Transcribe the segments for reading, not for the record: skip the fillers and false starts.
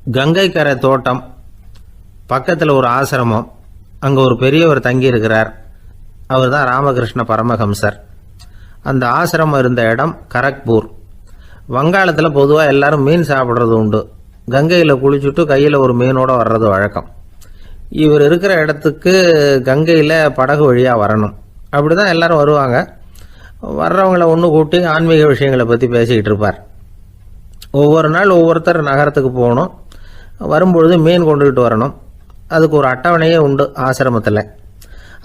கங்கை கரை தோட்டம் பக்கத்தில் ஒரு ஆசிரமம். அங்கே ஒரு பெரியவர் தங்கியிருக்கிறார். அவர் தான் ராமகிருஷ்ண பரமஹம்சர். அந்த ஆசிரமம் இருந்த இடம் கரக்பூர். வங்காளத்தில் பொதுவாக எல்லாரும் மீன் சாப்பிட்றது உண்டு. கங்கையில் குளிச்சுட்டு கையில் ஒரு மீனோடு வர்றது வழக்கம். இவர் இருக்கிற இடத்துக்கு கங்கையில் படகு வழியாக வரணும். அப்படி தான் எல்லாரும் வருவாங்க. வர்றவங்களை ஒன்று கூட்டி ஆன்மீக விஷயங்களை பற்றி பேசிக்கிட்டு இருப்பார். ஒவ்வொரு நாள் ஒவ்வொருத்தர் நகரத்துக்கு போகணும். வரும்பொழுது மீன் கொண்டுகிட்டு வரணும். அதுக்கு ஒரு அட்டவணையே உண்டு ஆசிரமத்தில்.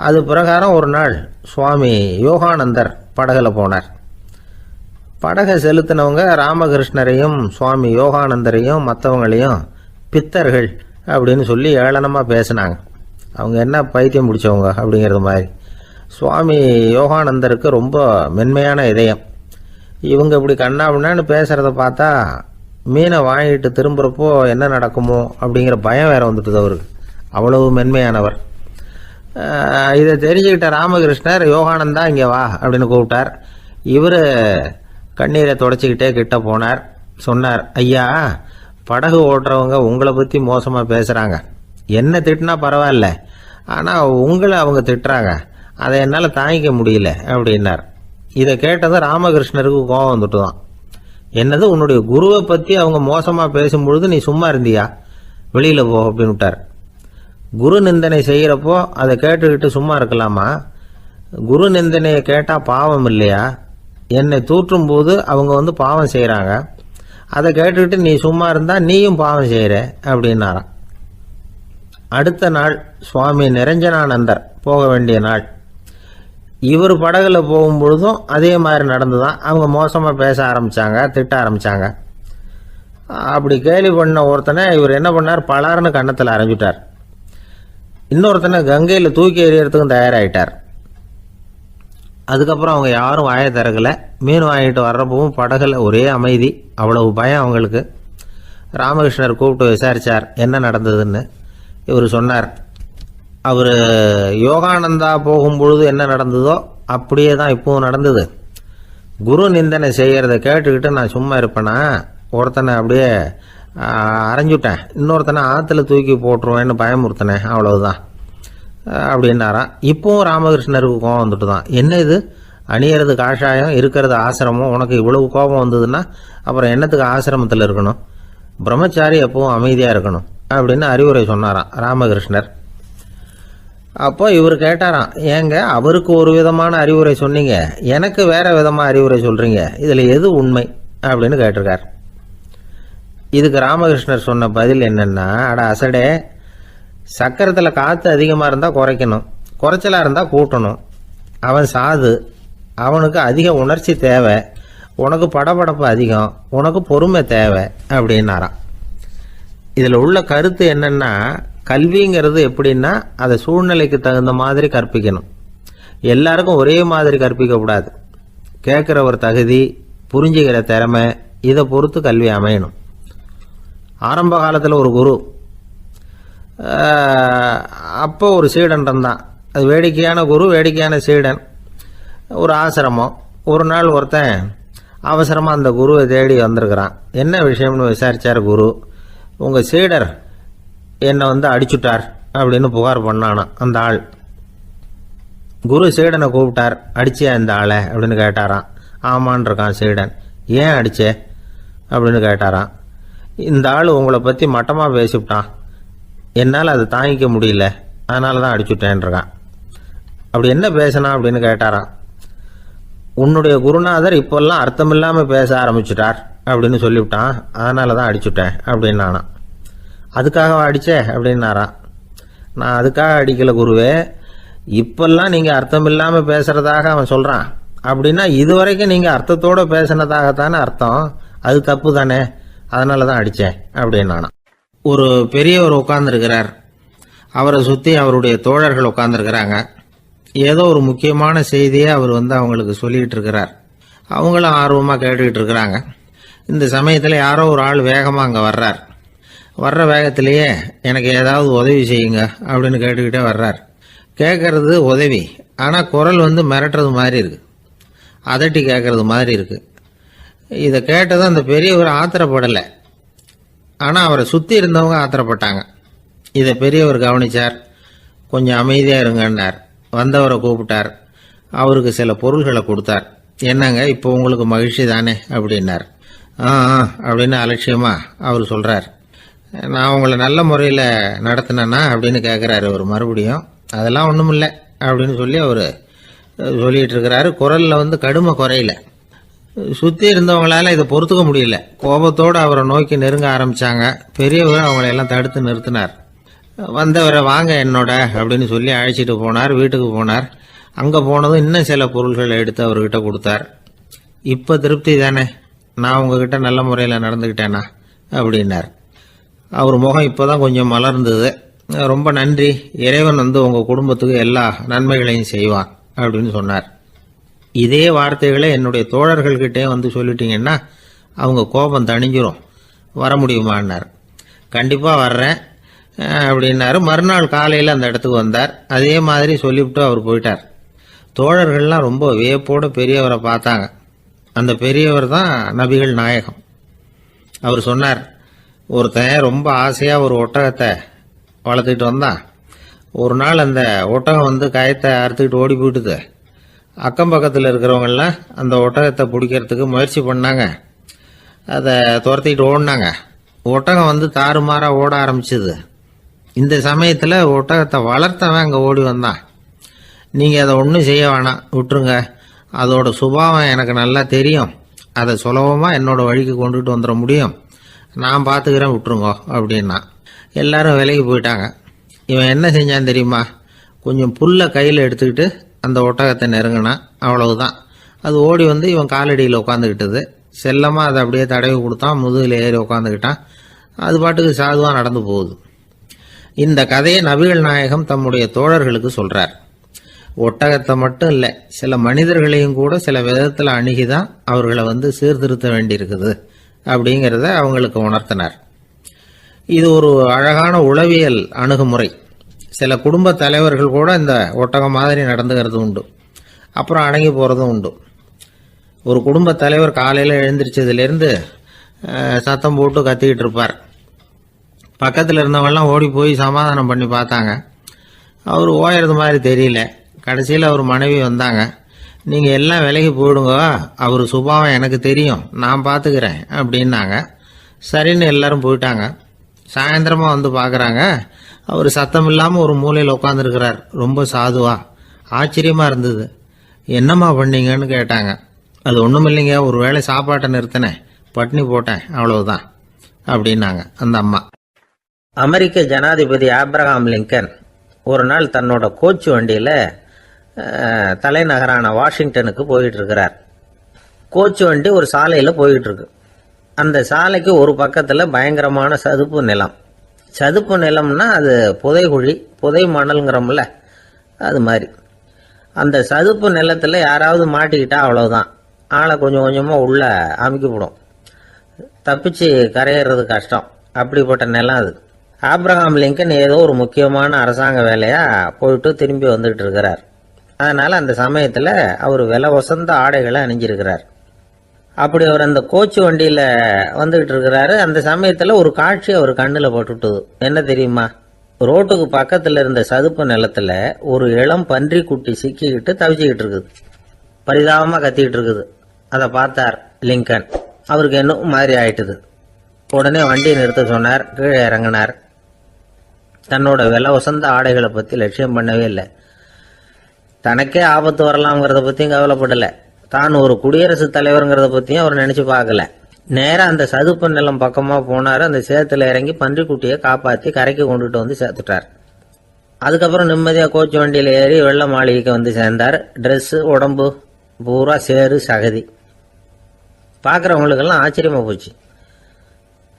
அது பிரகாரம் ஒரு நாள் சுவாமி யோகானந்தர் படகுல போனார். படகை செலுத்தினவங்க ராமகிருஷ்ணரையும் சுவாமி யோகானந்தரையும் மற்றவங்களையும் பித்தர்கள் அப்படின்னு சொல்லி ஏளனமாக பேசினாங்க. அவங்க என்ன பைத்தியம் பிடிச்சவங்க அப்படிங்கிறது மாதிரி. சுவாமி யோகானந்தருக்கு ரொம்ப மென்மையான இதயம். இவங்க இப்படி கண்ணாபின்னான்னு பேசுகிறத பார்த்தா மீனை வாங்கிட்டு திரும்புகிறப்போ என்ன நடக்குமோ அப்படிங்கிற பயம் வேற வந்துட்டுது அவருக்கு. அவ்வளவு மென்மையானவர். இதை தெரிஞ்சுக்கிட்ட ராமகிருஷ்ணர் யோகானந்தா இங்கே வா அப்படின்னு கூப்பிட்டார். இவர் கண்ணீரை தொடச்சிக்கிட்டே கிட்ட போனார். சொன்னார், ஐயா, படகு ஓட்டுறவங்க உங்களை பற்றி மோசமாக பேசுகிறாங்க. என்ன திட்டினா பரவாயில்ல, ஆனால் உங்களை அவங்க திட்டுறாங்க. அதை என்னால் தாங்கிக்க முடியல அப்படின்னார். இதை கேட்டதும் ராமகிருஷ்ணருக்கு கோபம் வந்துட்டு தான். என்னது, உன்னுடைய குருவை பற்றி அவங்க மோசமாக பேசும்பொழுது நீ சும்மா இருந்தியா? வெளியில் போ அப்படின்னு விட்டார். குரு நிந்தனை செய்கிறப்போ அதை கேட்டுக்கிட்டு சும்மா இருக்கலாமா? குரு நிந்தனையை கேட்டால் பாவம் இல்லையா? என்னை தூற்றும் போது அவங்க பாவம் செய்கிறாங்க. அதை கேட்டுக்கிட்டு நீ சும்மா இருந்தால் நீயும் பாவம் செய்கிற அப்படின்னாராம். அடுத்த நாள் சுவாமி நிரஞ்சனானந்தர் போக வேண்டிய நாள். இவர் படகுல போகும்பொழுதும் அதே மாதிரி நடந்துதான். அவங்க மோசமாக பேச ஆரம்பித்தாங்க, திட்ட ஆரம்பித்தாங்க. அப்படி கேலி பண்ண ஒருத்தனை இவர் என்ன பண்ணார், பலாருன்னு கன்னத்தில் அரைஞ்சிட்டார். இன்னொருத்தனை கங்கையில் தூக்கி எறியறதுக்கும் தயாராகிட்டார். அதுக்கப்புறம் அவங்க யாரும் வாயை திறக்கலை. மீன் வாங்கிட்டு வர்றப்பவும் படகுல ஒரே அமைதி. அவ்வளவு பயம் அவங்களுக்கு. ராமகிருஷ்ணர் கூப்பிட்டு விசாரித்தார் என்ன நடந்ததுன்னு. இவர் சொன்னார், அவர் யோகானந்தா போகும்பொழுது என்ன நடந்ததோ அப்படியே தான் இப்பவும் நடந்தது. குரு நிந்தனை செய்கிறத கேட்டுக்கிட்டு நான் சும்மா இருப்பேனா? ஒருத்தனை அப்படியே அரைஞ்சுட்டேன், இன்னொருத்தனை ஆற்றுல தூக்கி போட்டுருவேன்னு பயமுறுத்தினேன், அவ்வளவுதான் அப்படின்னாராம். இப்பவும் ராமகிருஷ்ணருக்கு கோபம் வந்துட்டு தான். என்ன இது, அணியறது காஷாயம், இருக்கிறது ஆசிரமம், உனக்கு இவ்வளவு கோபம் வந்ததுன்னா அப்புறம் என்னத்துக்கு ஆசிரமத்தில் இருக்கணும்? பிரம்மச்சாரி எப்பவும் அமைதியாக இருக்கணும் அப்படின்னு அறிவுரை சொன்னாராம் ராமகிருஷ்ணர். அப்போ இவர் கேட்டாராம், ஏங்க அவருக்கு ஒரு விதமான அறிவுரை சொன்னீங்க, எனக்கு வேற விதமாக அறிவுரை சொல்கிறீங்க, இதில் எது உண்மை அப்படின்னு கேட்டிருக்கார். இதுக்கு ராமகிருஷ்ணர் சொன்ன பதில் என்னன்னா, அட அசடே, சக்கரத்தில் காற்று அதிகமாக இருந்தால் குறைக்கணும், குறைச்சலாக இருந்தால் கூட்டணும். அவன் சாது, அவனுக்கு அதிக உணர்ச்சி தேவை, உனக்கு படபடப்பு அதிகம், உனக்கு பொறுமை தேவை அப்படின்னாராம். இதில் உள்ள கருத்து என்னன்னா, கல்விங்கிறது எப்படின்னா அதை சூழ்நிலைக்கு தகுந்த மாதிரி கற்பிக்கணும். எல்லாருக்கும் ஒரே மாதிரி கற்பிக்கக்கூடாது. கேட்குற ஒரு தகுதி, புரிஞ்சுக்கிற திறமை, இதை பொறுத்து கல்வி அமையணும். ஆரம்ப காலத்தில் ஒரு குரு, அப்போ ஒரு சீடன் இருந்தான். அது வேடிக்கையான குரு, வேடிக்கையான சீடன். ஒரு ஆசிரமம். ஒரு நாள் ஒருத்தன் அவசரமாக அந்த குருவை தேடி வந்திருக்கிறான். என்ன விஷயம்னு விசாரித்தார் குரு. உங்கள் சீடர் என்னை அடிச்சுட்டார் அப்படின்னு புகார் பண்ணானா அந்த ஆள். குரு சீடனை கூப்பிட்டார். அடிச்சியா இந்த ஆளை அப்படின்னு கேட்டாராம். ஆமான் இருக்கான் சீடன். ஏன் அடிச்சே அப்படின்னு கேட்டாராம். இந்த ஆள் உங்களை பற்றி மட்டமாக பேசிவிட்டான், என்னால் அதை தாங்கிக்க முடியல, அதனால தான் அடிச்சுட்டேன்ருக்கான். அப்படி என்ன பேசினா அப்படின்னு கேட்டாராம். உன்னுடைய குருநாதர் இப்போல்லாம் அர்த்தமில்லாமல் பேச ஆரம்பிச்சுட்டார் அப்படின்னு சொல்லிவிட்டான், அதனால தான் அடிச்சுட்டேன் அப்படின்னானா. அதுக்காக அடித்தே அப்படின்னாராம். நான் அதுக்காக அடிக்கலை குருவே, இப்பெல்லாம் நீங்கள் அர்த்தம் இல்லாமல் பேசுகிறதாக அவன் சொல்கிறான், அப்படின்னா இதுவரைக்கும் நீங்கள் அர்த்தத்தோடு பேசினதாகத்தானே அர்த்தம், அது தப்பு தானே, அதனால தான் அடித்தேன் அப்படின்னானா. ஒரு பெரியவர் உட்கார்ந்துருக்கிறார். அவரை சுற்றி அவருடைய தோழர்கள் உட்கார்ந்துருக்கிறாங்க. ஏதோ ஒரு முக்கியமான செய்தியை அவர் அவங்களுக்கு சொல்லிகிட்டு இருக்கிறார். அவங்களும் ஆர்வமாக கேட்டுக்கிட்டு இருக்கிறாங்க. இந்த சமயத்தில் யாரோ ஒரு ஆள் வேகமாக அங்கே வர்றார். வர்ற வேகத்திலேயே எனக்கு ஏதாவது உதவி செய்யுங்க அப்படின்னு கேட்டுக்கிட்டே வர்றார். கேட்கறது உதவி, ஆனால் குரல் மிரட்டுறது மாதிரி இருக்குது, அதட்டி கேட்கறது மாதிரி இருக்குது. இதை கேட்டதும் அந்த பெரியவர் ஆத்திரப்படலை. ஆனால் அவரை சுற்றி இருந்தவங்க ஆத்திரப்பட்டாங்க. இதை பெரியவர் கவனிச்சார். கொஞ்சம் அமைதியாக இருங்கன்னார். வந்தவரை கூப்பிட்டார். அவருக்கு சில பொருள்களை கொடுத்தார். என்னங்க இப்போ உங்களுக்கு மகிழ்ச்சி தானே அப்படின்னார். ஆ அப்படின்னு அலட்சியமா அவர் சொல்கிறார். நான் உங்களை நல்ல முறையில் நடத்தினேன்னா அப்படின்னு கேட்குறாரு அவர் மறுபடியும். அதெல்லாம் ஒன்றும் இல்லை அப்படின்னு சொல்லி அவர் சொல்லிகிட்டு இருக்கிறாரு. குரலில் கடுமை குறையில. சுற்றி இருந்தவங்களால இதை பொறுத்துக்க முடியல. கோபத்தோடு அவரை நோக்கி நெருங்க ஆரம்பித்தாங்க. பெரியவர் அவங்களையெல்லாம் தடுத்து நிறுத்தினார். வந்தவரை வாங்க என்னோட அப்படின்னு சொல்லி அழைச்சிட்டு போனார். வீட்டுக்கு போனார். அங்கே போனதும் இன்னும் சில பொருள்களை எடுத்து அவர்கிட்ட கொடுத்தார். இப்போ திருப்தி தானே, நான் உங்ககிட்ட நல்ல முறையில் நடந்துக்கிட்டேனா அப்படின்னார். அவர் முகம் இப்போ தான் கொஞ்சம் மலர்ந்தது. ரொம்ப நன்றி, இறைவன் உங்கள் குடும்பத்துக்கு எல்லா நன்மைகளையும் செய்வான் அப்படின்னு சொன்னார். இதே வார்த்தைகளை என்னுடைய தோழர்கள்கிட்டே சொல்லிட்டீங்கன்னா அவங்க கோபம் தணிஞ்சிரும். வர முடியுமான்னார். கண்டிப்பாக வர்றேன் அப்படின்னாரு. மறுநாள் காலையில் அந்த இடத்துக்கு வந்தார். அதே மாதிரி சொல்லிவிட்டு அவர் போயிட்டார். தோழர்கள்லாம் ரொம்ப வியப்போடு பெரியவரை பார்த்தாங்க. அந்த பெரியவர் தான் நபிகள் நாயகம். அவர் சொன்னார், ஒருத்தன் ரொம்ப ஆசையாக ஒரு ஒட்டகத்தை வளர்த்துக்கிட்டு வந்தான். ஒரு நாள் அந்த ஒட்டகம் கயத்தை அறுத்துக்கிட்டு ஓடி போயிட்டுது. அக்கம் பக்கத்தில் இருக்கிறவங்கெல்லாம் அந்த ஒட்டகத்தை பிடிக்கிறதுக்கு முயற்சி பண்ணாங்க. அதை துரத்திக்கிட்டு ஓடினாங்க. ஒட்டகம் தாறுமாறாக ஓட ஆரம்பிச்சுது. இந்த சமயத்தில் ஒட்டகத்தை வளர்த்தவன் அங்கே ஓடி வந்தான். நீங்கள் அதை ஒன்றும் செய்ய வேணாம், விட்டுருங்க. அதோட சுபாவம் எனக்கு நல்லா தெரியும். அதை சுலபமாக என்னோட வழிக்கு கொண்டுட்டு வந்துட முடியும். நான் பார்த்துக்கிறேன், விட்டுருங்கோ அப்படின்னா. எல்லாரும் விலைக்கு போயிட்டாங்க. இவன் என்ன செஞ்சான் தெரியுமா? கொஞ்சம் புல்லை கையில் எடுத்துக்கிட்டு அந்த ஒட்டகத்தை நெருங்கினான். அவ்வளவுதான். அது ஓடி இவன் காலடியில் உட்காந்துக்கிட்டது. செல்லமாக அதை அப்படியே தடவி கொடுத்தான். முதுகில் ஏறி உட்காந்துக்கிட்டான். அது பாட்டுக்கு சாதுவாக நடந்து போகுது. இந்த கதையை நபிகள் நாயகம் தம்முடைய தோழர்களுக்கு சொல்கிறார். ஒட்டகத்தை மட்டும் இல்லை, சில மனிதர்களையும் கூட சில விதத்தில் அணுகிதான் அவர்களை சீர்திருத்த வேண்டியிருக்குது அப்படிங்கிறத அவங்களுக்கு உணர்த்தினார். இது ஒரு அழகான உளவியல் அணுகுமுறை. சில குடும்ப தலைவர்கள் கூட இந்த ஒட்டகம் மாதிரி நடந்துக்கிறது உண்டு. அப்புறம் அடங்கி போகிறதும் உண்டு. ஒரு குடும்ப தலைவர் காலையில் எழுந்திரிச்சதுலேருந்து சத்தம் போட்டு கத்திக்கிட்டு இருப்பார். பக்கத்தில் இருந்தவங்கெல்லாம் ஓடி போய் சமாதானம் பண்ணி பார்த்தாங்க. அவர் ஓயறது மாதிரி தெரியல. கடைசியில் அவர் மனைவி வந்தாங்க. நீங்கள் எல்லாம் விலைக்கு போயிடுங்க, அவர் சுபாவம் எனக்கு தெரியும், நான் பார்த்துக்கிறேன் அப்படின்னாங்க. சரின்னு எல்லாரும் போயிட்டாங்க. சாயந்தரமாக பார்க்குறாங்க. அவர் சத்தம் இல்லாமல் ஒரு மூலையில் உட்காந்துருக்கிறார். ரொம்ப சாதுவா. ஆச்சரியமாக இருந்தது. என்னம்மா பண்ணீங்கன்னு கேட்டாங்க. அது ஒன்றும் இல்லைங்க, ஒரு வேளை சாப்பாட்டை நிறுத்தினேன், பட்னி போட்டேன், அவ்வளவுதான் அப்படின்னாங்க அந்த அம்மா. அமெரிக்க ஜனாதிபதி ஆப்ரஹாம் லிங்கன் ஒரு நாள் தன்னோட கோச்சு வண்டியில் தலைநகரான வாஷிங்டனுக்கு போயிட்டு இருக்கிறார். கோச்சு வண்டி ஒரு சாலையில் போயிட்டு இருக்கு. அந்த சாலைக்கு ஒரு பக்கத்தில் பயங்கரமான சதுப்பு நிலம். சதுப்பு நிலம்னா அது புதைகுழி, புதை மணல்ங்கிறோம்ல, அது மாதிரி. அந்த சதுப்பு நிலத்தில் யாராவது மாட்டிக்கிட்டா அவ்வளவுதான். ஆளை கொஞ்சம் கொஞ்சமாக உள்ள அமுக்கிவிடும். தப்பிச்சு கரையேறது கஷ்டம். அப்படிப்பட்ட நிலம் அது. ஆப்ரஹாம் லிங்கன் ஏதோ ஒரு முக்கியமான அரசாங்க வேலையாக போயிட்டு திரும்பி வந்துகிட்டு இருக்கிறார். அதனால் அந்த சமயத்தில் அவர் விலை வசந்த ஆடைகளை அணிஞ்சிருக்கிறார். அப்படி அவர் அந்த கோச்சு வண்டியில் வந்துகிட்டு இருக்கிறாரு. அந்த சமயத்தில் ஒரு காட்சி அவர் கண்ணில் போட்டுவிட்டது. என்ன தெரியுமா? ரோட்டுக்கு பக்கத்தில் இருந்த சதுப்பு நிலத்தில் ஒரு இளம் பன்றி குட்டி சிக்கிக்கிட்டு தவிச்சிக்கிட்டு இருக்குது. பரிதாபமாக கத்திக்கிட்டு இருக்குது. அதை பார்த்தார் லிங்கன். அவருக்கு இன்னும் மாதிரி ஆயிட்டுது. உடனே வண்டியை நிறுத்த சொன்னார். கீழே இறங்கினார். தன்னோட விலை வசந்த ஆடைகளை பற்றி லட்சியம் பண்ணவே இல்லை. தனக்கே ஆபத்து வரலாம்ங்கிறத பற்றியும் கவலைப்படலை. தான் ஒரு குடியரசுத் தலைவருங்கிறத பற்றியும் அவர் நினச்சி பார்க்கல. நேராக அந்த சதுப்பு நிலம் பக்கமாக போனார். அந்த சேத்துல இறங்கி பன்றிக்குட்டியை காப்பாற்றி கரைக்கு கொண்டுட்டு சேர்த்துட்டார். அதுக்கப்புறம் நிம்மதியாக கோச்சு வண்டியில் ஏறி வெள்ள மாளிகைக்கு சேர்ந்தார். ட்ரெஸ்ஸு, உடம்பு பூரா சேறு சகதி. பார்க்குறவங்களுக்கெல்லாம் ஆச்சரியமாக போச்சு.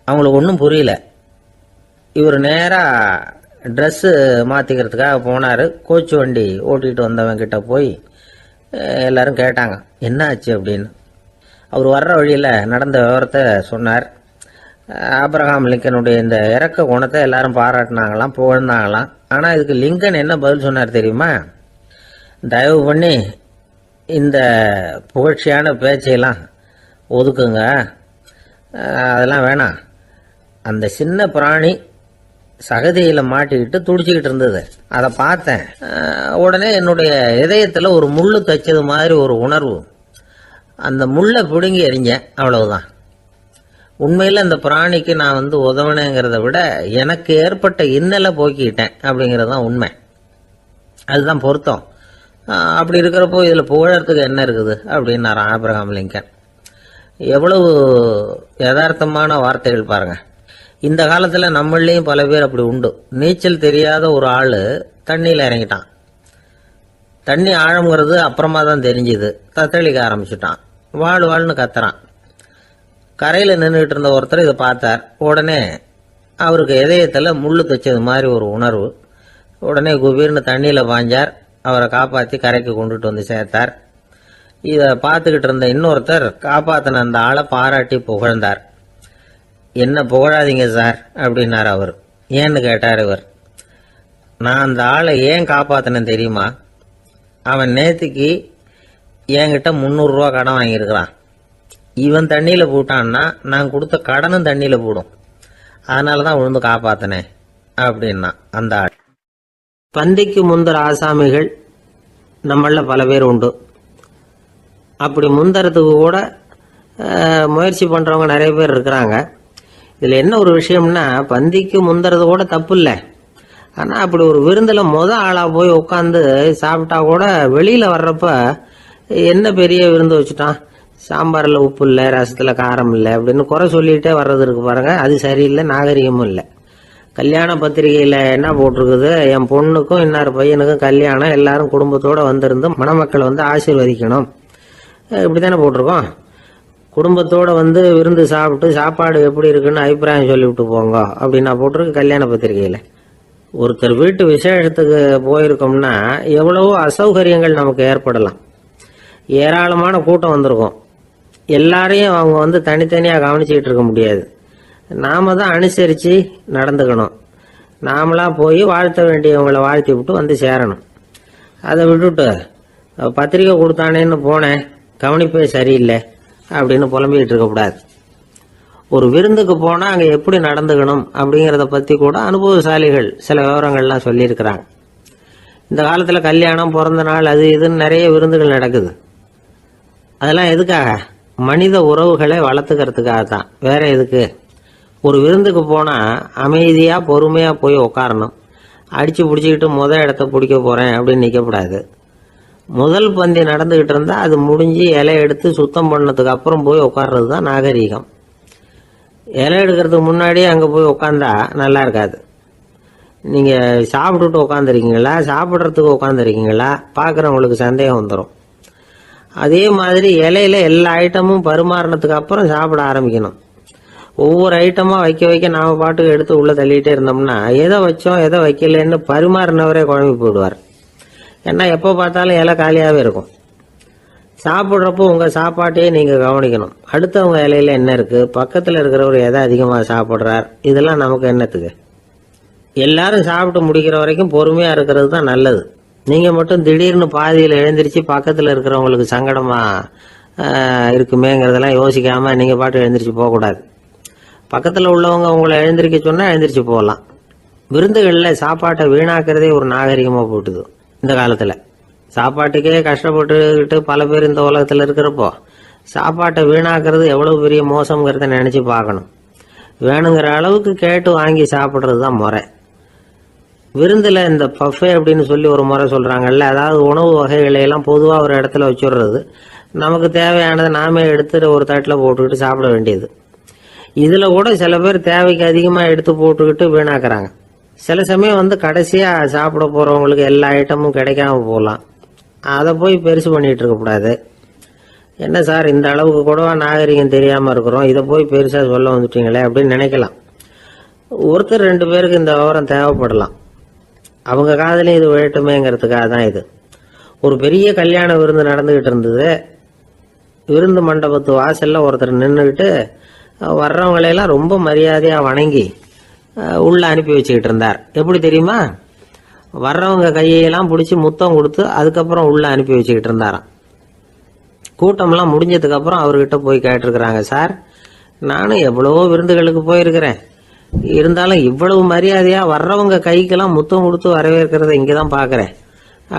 அவங்களுக்கு ஒன்றும் புரியல. இவர் நேராக ட்ரெஸ்ஸு மாற்றிக்கிறதுக்காக போனார். கோச்சு வண்டி ஓட்டிகிட்டு வந்தவங்கிட்ட போய் எல்லாரும் கேட்டாங்க என்ன ஆச்சு அப்படின்னு. அவர் வர்ற வழியில் நடந்த விவரத்தை சொன்னார். ஆப்ரஹாம் லிங்கனுடைய இந்த இறக்க குணத்தை எல்லாரும் பாராட்டினாங்களாம், புகழ்ந்தாங்களாம். ஆனால் இதுக்கு லிங்கன் என்ன பதில் சொன்னார் தெரியுமா? தயவு பண்ணி இந்த புகழ்ச்சியான பேச்சையெல்லாம் ஒதுக்குங்க, அதெல்லாம் வேணாம். அந்த சின்ன பிராணி சகதியில மாட்டிக்கிட்டு துடிச்சுக்கிட்டு இருந்தது. அதை பார்த்தேன். உடனே என்னுடைய இதயத்தில் ஒரு முள்ளு தைச்சது மாதிரி ஒரு உணர்வு. அந்த முள்ளை பிடுங்கி எறிஞ்சேன், அவ்வளவுதான். உண்மையில் அந்த பிராணிக்கு நான் உதவினேங்கிறத விட எனக்கு ஏற்பட்ட இன்னலை போக்கிக்கிட்டேன் அப்படிங்கிறது தான் உண்மை. அதுதான் பொருத்தம். அப்படி இருக்கிறப்போ இதில் புகழறதுக்கு என்ன இருக்குது அப்படின்னாரு ஆபிரகாம் லிங்கன். எவ்வளவு யதார்த்தமான வார்த்தைகள் பாருங்க. இந்த காலத்தில் நம்மளையும் பல பேர் அப்படி உண்டு. நீச்சல் தெரியாத ஒரு ஆள் தண்ணியில் இறங்கிட்டான். தண்ணி ஆழம்ங்கிறது அப்புறமா தான் தெரிஞ்சுது. தத்தளிக்க ஆரம்பிச்சுட்டான். வாழ்னு கத்துறான். கரையில் நின்றுட்டு இருந்த ஒருத்தர் இதை பார்த்தார். உடனே அவருக்கு இதயத்தில் முள்ளு தைச்சது மாதிரி ஒரு உணர்வு. உடனே குபீர்னு தண்ணியில் பாஞ்சார். அவரை காப்பாற்றி கரைக்கு கொண்டுட்டு வந்து சேர்த்தார். இதை பார்த்துக்கிட்டு இருந்த இன்னொருத்தர் காப்பாற்றின அந்த ஆளை பாராட்டி புகழ்ந்தார். என்ன புகழாதீங்க சார் அப்படின்னார் அவர். ஏன்னு கேட்டார் இவர். நான் அந்த ஆளை ஏன் காப்பாற்றினேன் தெரியுமா? அவன் நேற்றுக்கு என்கிட்ட 300 ரூபா கடன் வாங்கியிருக்கிறான். இவன் தண்ணியில் போட்டான்னா நான் கொடுத்த கடனும் தண்ணியில் போடும். அதனால தான் விழுந்து காப்பாற்றினேன் அப்படின்னா அந்த ஆள். பந்திக்கு முந்தர ஆசாமிகள் நம்மள பல பேர் உண்டு. அப்படி முந்தறதுக்கு கூட முயற்சி பண்ணுறவங்க நிறைய பேர் இருக்கிறாங்க. இதில் என்ன ஒரு விஷயம்னா, பந்திக்கு முந்துறது கூட தப்பு இல்லை. ஆனால் அப்படி ஒரு விருந்தில் ஆளாக போய் உட்காந்து சாப்பிட்டா கூட வெளியில் வர்றப்ப என்ன பெரிய விருந்து வச்சுட்டான், சாம்பாரில் உப்பு இல்லை, ரசத்தில் காரம் இல்லை அப்படின்னு குறை சொல்லிகிட்டே வர்றது இருக்கு பாருங்க. அது சரியில்லை, நாகரிகமும் இல்லை. கல்யாண பத்திரிகையில் என்ன போட்டிருக்குது, என் பொண்ணுக்கும் இன்னார் பையனுக்கும் கல்யாணம், எல்லாரும் குடும்பத்தோடு வந்திருந்து மணமக்கள் ஆசீர்வதிக்கணும், இப்படி தானே போட்டிருக்கோம். குடும்பத்தோடு விருந்து சாப்பிட்டு சாப்பாடு எப்படி இருக்குன்னு அபிப்பிராயம் சொல்லிவிட்டு போங்க அப்படின்னா போட்டிருக்கு கல்யாண பத்திரிகையில். ஒருத்தர் வீட்டு விசேஷத்துக்கு போயிருக்கோம்னா எவ்வளவோ அசௌகரியங்கள் நமக்கு ஏற்படலாம். ஏராளமான கூட்டம் வந்திருக்கும். எல்லாரையும் அவங்க தனித்தனியாக கவனிச்சுக்கிட்டு இருக்க முடியாது. நாம தான் அனுசரித்து நடந்துக்கணும். நாமளாக போய் வாழ்த்த வேண்டியவங்களை வாழ்த்தி விட்டு சேரணும். அதை விட்டுட்டு பத்திரிக்கை கொடுத்தானேன்னு போனேன், கவனிப்பே சரியில்லை அப்படின்னு புலம்பிக்கிட்டு இருக்கக்கூடாது. ஒரு விருந்துக்கு போனால் அங்கே எப்படி நடந்துக்கணும் அப்படிங்கிறத பற்றி கூட அனுபவசாலிகள் சில விவரங்கள்லாம் சொல்லியிருக்கிறாங்க. இந்த காலத்தில் கல்யாணம், பிறந்த நாள், அது இதுன்னு நிறைய விருந்துகள் நடக்குது. அதெல்லாம் எதுக்காக? மனித உறவுகளை வளர்த்துக்கிறதுக்காக தான், வேற எதுக்கு? ஒரு விருந்துக்கு போனால் அமைதியாக பொறுமையாக போய் உட்காரணும். அடித்து பிடிச்சிக்கிட்டு இடத்த பிடிக்க போகிறேன் அப்படின்னு நிற்கக்கூடாது. முதல் பந்தி நடந்துக்கிட்டு இருந்தால் அது முடிஞ்சு இலை எடுத்து சுத்தம் பண்ணதுக்கு அப்புறம் போய் உட்கார்றது தான் நாகரீகம். இலை எடுக்கிறதுக்கு முன்னாடியே அங்கே போய் உட்காந்தா நல்லா இருக்காது. நீங்கள் சாப்பிட்டுட்டு உட்காந்துருக்கீங்களா, சாப்பிட்றதுக்கு உட்காந்துருக்கீங்களா, பார்க்குறவங்களுக்கு சந்தேகம் வந்துடும். அதே மாதிரி இலையில எல்லா ஐட்டமும் பரிமாறினதுக்கு அப்புறம் சாப்பிட ஆரம்பிக்கணும். ஒவ்வொரு ஐட்டமாக வைக்க நாம் பாட்டுக்கு எடுத்து உள்ளே தள்ளிகிட்டே இருந்தோம்னா எதை வச்சோம் எதை வைக்கலன்னு பரிமாறினவரே குழம்பி போயிடுவார். ஏன்னா எப்போ பார்த்தாலும் இலை காலியாகவே இருக்கும். சாப்பிட்றப்போ உங்கள் சாப்பாட்டையே நீங்கள் கவனிக்கணும். அடுத்தவங்க இலையில என்ன இருக்குது, பக்கத்தில் இருக்கிறவர் எதை அதிகமாக சாப்பிட்றார், இதெல்லாம் நமக்கு என்னத்துக்கு? எல்லாரும் சாப்பிட்டு முடிக்கிற வரைக்கும் பொறுமையாக இருக்கிறது தான் நல்லது. நீங்கள் மட்டும் திடீர்னு பாதியில் எழுந்திரிச்சு பக்கத்தில் இருக்கிறவங்களுக்கு சங்கடமாக இருக்குமேங்கிறதெல்லாம் யோசிக்காமல் நீங்கள் பாட்டு எழுந்திரிச்சு போகக்கூடாது. பக்கத்தில் உள்ளவங்க உங்களை எழுந்திரிக்க சொன்னால் எழுந்திரிச்சு போகலாம். விருந்துகளில் சாப்பாட்டை வீணாக்கிறதே ஒரு நாகரிகமாக போட்டுது. இந்த காலத்தில் சாப்பாட்டுக்கே கஷ்டப்பட்டுக்கிட்டு பல பேர் இந்த உலகத்தில் இருக்கிறப்போ சாப்பாட்டை வீணாக்கிறது எவ்வளோ பெரிய மோசங்கிறத நினச்சி பார்க்கணும். வேணுங்கிற அளவுக்கு கேட்டு வாங்கி சாப்பிட்றது தான் முறை. விருந்தில் இந்த பஃபே அப்படின்னு சொல்லி ஒரு முறை சொல்கிறாங்கல்ல, அதாவது உணவு வகைகளையெல்லாம் பொதுவாக ஒரு இடத்துல வச்சுடுறது, நமக்கு தேவையானதை நாமே எடுத்து ஒரு தட்டில் போட்டுக்கிட்டு சாப்பிட வேண்டியது. இதில் கூட சில பேர் தேவைக்கு அதிகமாக எடுத்து போட்டுக்கிட்டு வீணாக்குறாங்க. சில சமயம் கடைசியாக சாப்பிட போகிறவங்களுக்கு எல்லா ஐட்டமும் கிடைக்காம போகலாம். அதை போய் பெருசு பண்ணிகிட்டு இருக்கக்கூடாது. என்ன சார் இந்த அளவுக்கு கூடவா நாகரிகம் தெரியாமல் இருக்கிறோம், இதை போய் பெருசாக சொல்ல வந்துட்டீங்களே அப்படின்னு நினைக்கலாம். ஒருத்தர் 2 பேருக்கு இந்த விவரம் தேவைப்படலாம். அவங்க காதலையும் இது விழட்டுமேங்கிறதுக்காக தான் இது. ஒரு பெரிய கல்யாண விருந்து நடந்துக்கிட்டு இருந்தது. விருந்து மண்டபத்து வாசலில் ஒருத்தர் நின்றுக்கிட்டு வர்றவங்களையெல்லாம் ரொம்ப மரியாதையாக வணங்கி உள்ளே அனுப்பி வச்சுக்கிட்டு இருந்தார். எப்படி தெரியுமா? வர்றவங்க கையெல்லாம் பிடிச்சி முத்தம் கொடுத்து அதுக்கப்புறம் உள்ளே அனுப்பி வச்சுக்கிட்டு இருந்தாராம். கூட்டம்லாம் முடிஞ்சதுக்கப்புறம் அவர்கிட்ட போய் கேட்டிருக்கிறாங்க, சார் நானும் எவ்வளவோ விருந்துகளுக்கு போயிருக்கிறேன், இருந்தாலும் இவ்வளவு மரியாதையா வர்றவங்க கைக்கெல்லாம் முத்தம் கொடுத்து வரவேற்கிறத இங்கதான் பாக்குறேன்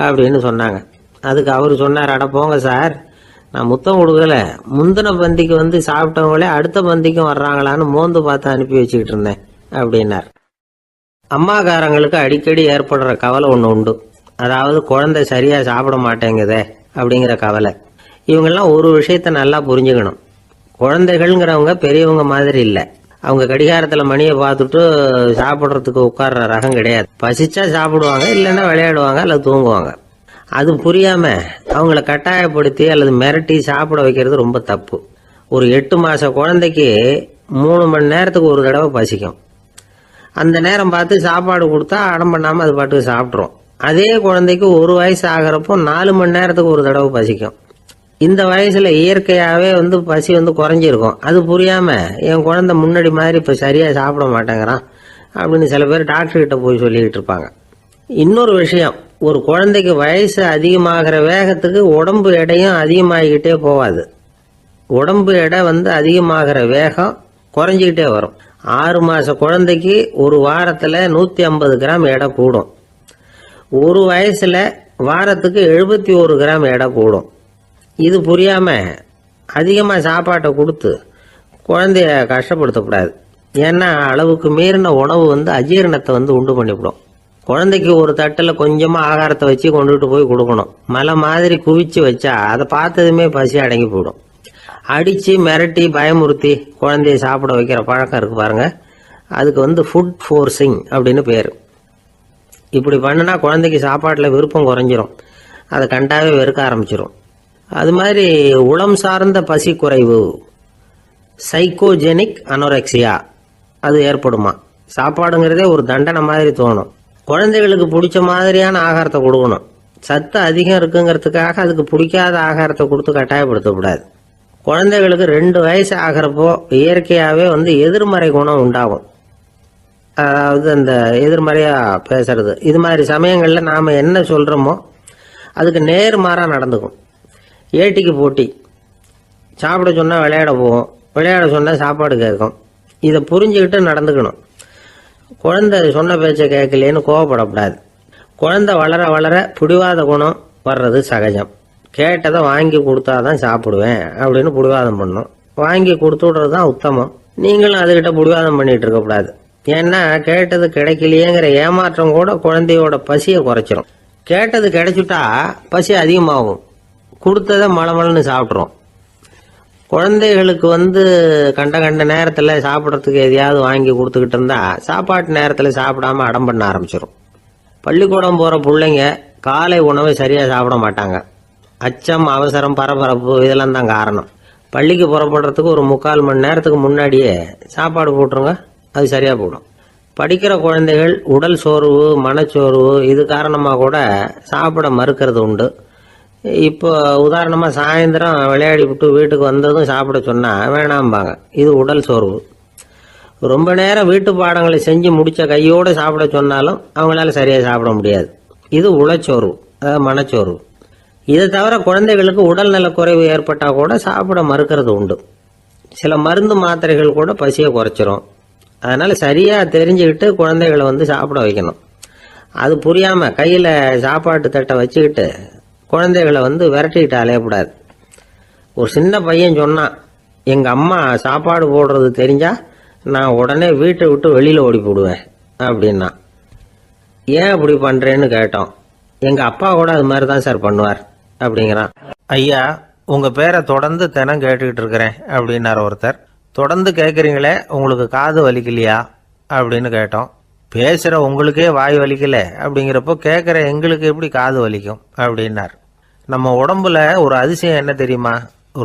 அப்படின்னு சொன்னாங்க. அதுக்கு அவரு சொன்னார், அட போங்க சார், நான் முத்தம் கொடுக்கல, முந்தின பந்திக்கு வந்து சாப்பிட்டவங்களே அடுத்த பந்திக்கும் வர்றாங்களான்னு மோந்து பார்த்து அனுப்பி வச்சுக்கிட்டு இருந்தேன் அப்படின்னார். அம்மாக்காரங்களுக்கு அடிக்கடி ஏற்படுற கவலை ஒன்று உண்டு. அதாவது குழந்தை சரியா சாப்பிட மாட்டேங்குதே அப்படிங்கிற கவலை. இவங்கெல்லாம் ஒரு விஷயத்த நல்லா புரிஞ்சுக்கணும். குழந்தைகள்ங்கிறவங்க பெரியவங்க மாதிரி இல்லை. அவங்க கடிகாரத்துல மணியை பார்த்துட்டு சாப்பிட்றதுக்கு உட்கார்ற ரகம் கிடையாது. பசிச்சா சாப்பிடுவாங்க, இல்லைன்னா விளையாடுவாங்க அல்லது தூங்குவாங்க. அது புரியாம அவங்கள கட்டாயப்படுத்தி அல்லது மிரட்டி சாப்பிட வைக்கிறது ரொம்ப தப்பு. ஒரு 8 மாச குழந்தைக்கு 3 மணி நேரத்துக்கு ஒரு தடவை பசிக்கும். அந்த நேரம் பார்த்து சாப்பாடு கொடுத்தா அடம் பண்ணாம அது பாட்டுக்கு சாப்பிட்றோம். அதே குழந்தைக்கு 1 வயசு ஆகிறப்போ 4 மணி நேரத்துக்கு ஒரு தடவை பசிக்கும். இந்த வயசுல இயற்கையாவே வந்து பசி வந்து குறைஞ்சிருக்கும். அது புரியாம என் குழந்தை முன்னாடி மாதிரி இப்ப சரியா சாப்பிட மாட்டேங்கிறான் அப்படின்னு சில பேர் டாக்டர் கிட்ட போய் சொல்லிக்கிட்டு இருப்பாங்க. இன்னொரு விஷயம், ஒரு குழந்தைக்கு வயசு அதிகமாகிற வேகத்துக்கு உடம்பு எடையும் அதிகமாகிக்கிட்டே போகாது. உடம்பு எடை வந்து அதிகமாகிற வேகம் குறைஞ்சிக்கிட்டே வரும். 6 மாச குழந்தைக்கு ஒரு வாரத்துல 150 கிராம் எடை கூடும். ஒரு வயசுல வாரத்துக்கு 71 கிராம் எடை கூடும். இது புரியாம அதிகமா சாப்பாட்டை கொடுத்து குழந்தைய கஷ்டப்படுத்தக்கூடாது. ஏன்னா அளவுக்கு மீறின உணவு வந்து அஜீரணத்தை வந்து உண்டு பண்ணிவிடும். குழந்தைக்கு ஒரு தட்டில் கொஞ்சமா ஆகாரத்தை வச்சு கொண்டுட்டு போய் கொடுக்கணும். மலை மாதிரி குவிச்சு வச்சா அதை பார்த்ததுமே பசி அடங்கி போயிடும். அடிச்சு மிரட்டி பயமுறுத்தி குழந்தைய சாப்பிட வைக்கிற பழக்கம் இருக்கு பாருங்க, அதுக்கு வந்து ஃபுட் ஃபோர்சிங் அப்படின்னு பேரு. இப்படி பண்ணுனா குழந்தைக்கு சாப்பாட்டில் விருப்பம் குறைஞ்சிரும், அதை கண்டாவே வெறுக்க ஆரம்பிச்சிடும். அது மாதிரி உளம் சார்ந்த பசி குறைவு, சைக்கோஜெனிக் அனோரெக்சியா, அது ஏற்படுமா. சாப்பாடுங்கிறதே ஒரு தண்டனை மாதிரி தோணும். குழந்தைகளுக்கு பிடிச்ச மாதிரியான ஆகாரத்தை கொடுக்கணும். சத்து அதிகம் இருக்குங்கிறதுக்காக அதுக்கு பிடிக்காத ஆகாரத்தை கொடுத்து கட்டாயப்படுத்தக்கூடாது. குழந்தைகளுக்கு 2 வயசு ஆகிறப்போ இயற்கையாகவே வந்து எதிர்மறை குணம் உண்டாகும். அதாவது அந்த எதிர்மறையா பேசுறது. இது மாதிரி சமயங்களில் நாம் என்ன சொல்கிறோமோ அதுக்கு நேர்மாறாக நடந்துக்கும். ஏட்டிக்கு போட்டி, சாப்பிட சொன்னால் விளையாட போவோம், விளையாட சொன்னால் சாப்பாடு கேட்கும். இதை புரிஞ்சுக்கிட்டு நடந்துக்கணும். குழந்தை சொன்ன பேச்சை கேட்கலேன்னு கோவப்படக்கூடாது. குழந்தை வளர வளர பிடிவாத குணம் வர்றது சகஜம். கேட்டதை வாங்கி கொடுத்தாதான் சாப்பிடுவேன் அப்படின்னு பிடிவாதம் பண்ணும். வாங்கி கொடுத்து விடுறது தான் உத்தமம். நீங்களும் அதுகிட்ட பிடிவாதம் பண்ணிட்டு இருக்கக்கூடாது. ஏன்னா கேட்டது கிடைக்கலையேங்கிற ஏமாற்றம் கூட குழந்தையோட பசியை குறைச்சிரும். கேட்டது கிடைச்சுட்டா பசி அதிகமாகும். கொடுத்ததை மலமலன்னு சாப்பிட்றோம். குழந்தைகளுக்கு வந்து கண்ட நேரத்தில் சாப்பிட்றதுக்கு எதையாவது வாங்கி கொடுத்துக்கிட்டு இருந்தா சாப்பாட்டு நேரத்தில் சாப்பிடாம அடம் பண்ண ஆரம்பிச்சிடும். பள்ளிக்கூடம் போகிற பிள்ளைங்க காலை உணவை சரியாக சாப்பிட மாட்டாங்க. அச்சம், அவசரம், பரபரப்பு இதெல்லாம் தான் காரணம். பள்ளிக்கு புறப்படுறதுக்கு ஒரு 3/4 மணி நேரத்துக்கு முன்னாடியே சாப்பாடு போட்டுருங்க, அது சரியாக போடும். படிக்கிற குழந்தைகள் உடல் சோர்வு, மனச்சோர்வு இது காரணமாக கூட சாப்பிட மறுக்கிறது உண்டு. இப்போ உதாரணமாக சாயந்தரம் விளையாடி விட்டு வீட்டுக்கு வந்ததும் சாப்பிட சொன்னால் வேணாம்பாங்க. இது உடல் சோர்வு. ரொம்ப நேரம் வீட்டு பாடங்களை செஞ்சு முடித்த கையோடு சாப்பிட சொன்னாலும் அவங்களால சரியாக சாப்பிட முடியாது. இது உளச்சோர்வு, அதாவது மனச்சோர்வு. இதை தவிர குழந்தைகளுக்கு உடல் நலக்குறைவு ஏற்பட்டால் கூட சாப்பிட மறுக்கிறது உண்டு. சில மருந்து மாத்திரைகள் கூட பசியை குறைச்சிரும். அதனால் சரியாக தெரிஞ்சுக்கிட்டு குழந்தைகளை வந்து சாப்பிட வைக்கணும். அது புரியாமல் கையில் சாப்பாட்டு தட்டை வச்சுக்கிட்டு குழந்தைகளை வந்து விரட்டிக்கிட்டு அலையக்கூடாது. ஒரு சின்ன பையன் சொன்னான், எங்கள் அம்மா சாப்பாடு போடுறது தெரிஞ்சா நான் உடனே வீட்டை விட்டு வெளியில் ஓடி போடுவேன் அப்படின்னா. ஏன் அப்படி பண்ணுறேன்னு கேட்டோம். எங்கள் அப்பா கூட அது மாதிரி தான் சார் பண்ணுவார் அப்படிங்கிறான். ஐயா, உங்கள் பேரை தொடர்ந்து தினம் கேட்டுக்கிட்டு இருக்கிறேன் அப்படின்னார் ஒருத்தர். தொடர்ந்து கேட்குறீங்களே, உங்களுக்கு காது வலிக்கலையா அப்படின்னு கேட்டோம். பேசுகிற உங்களுக்கே வாய் வலிக்கல அப்படிங்கிறப்போ கேட்குற எங்களுக்கு எப்படி காது வலிக்கும் அப்படின்னார். நம்ம உடம்புல ஒரு அதிசயம் என்ன தெரியுமா?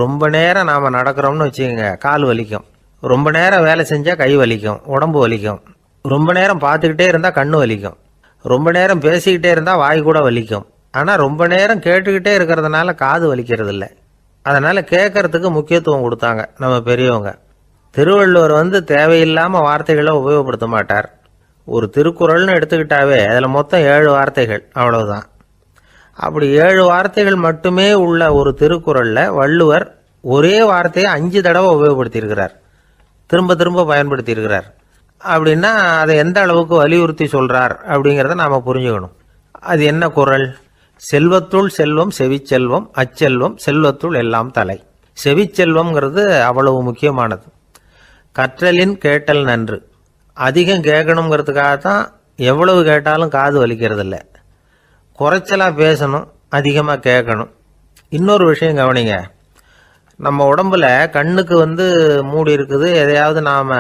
ரொம்ப நேரம் நாம் நடக்கிறோம்னு வச்சுக்கோங்க, கால் வலிக்கும். ரொம்ப நேரம் வேலை செஞ்சால் கை வலிக்கும், உடம்பு வலிக்கும். ரொம்ப நேரம் பார்த்துக்கிட்டே இருந்தால் கண்ணு வலிக்கும். ரொம்ப நேரம் பேசிக்கிட்டே இருந்தால் வாய் கூட வலிக்கும். ஆனால் ரொம்ப நேரம் கேட்டுக்கிட்டே இருக்கிறதுனால காது வலிக்கிறது இல்லை. அதனால் கேட்கறதுக்கு முக்கியத்துவம் கொடுத்தாங்க நம்ம பெரியவங்க. திருவள்ளுவர் வந்து தேவையில்லாமல் வார்த்தைகளை உபயோகப்படுத்த மாட்டார். ஒரு திருக்குறள்னு எடுத்துக்கிட்டாவே அதில் மொத்தம் 7 வார்த்தைகள், அவ்வளவுதான். அப்படி 7 வார்த்தைகள் மட்டுமே உள்ள ஒரு திருக்குறளில் வள்ளுவர் ஒரே வார்த்தையை 5 தடவை உபயோகப்படுத்தியிருக்கிறார், திரும்ப திரும்ப பயன்படுத்தியிருக்கிறார். அப்படின்னா அதை எந்த அளவுக்கு வலியுறுத்தி சொல்கிறார் அப்படிங்கிறத நாம் புரிஞ்சுக்கணும். அது என்ன குறள்? செல்வத்துள் செல்வம் செவிச்செல்வம், அச்செல்வம் செல்வத்துள் எல்லாம் தலை. செவிச்செல்வம்ங்கிறது அவ்வளவு முக்கியமானது. கற்றலின் கேட்டல் நன்று. அதிகம் கேட்கணுங்கிறதுக்காகத்தான் எவ்வளவு கேட்டாலும் காது வலிக்கிறதில்ல. குறைச்சலாக பேசணும், அதிகமாக கேட்கணும். இன்னொரு விஷயம் கவனிங்க, நம்ம உடம்புல கண்ணுக்கு மூடி இருக்குது, எதையாவது நாம்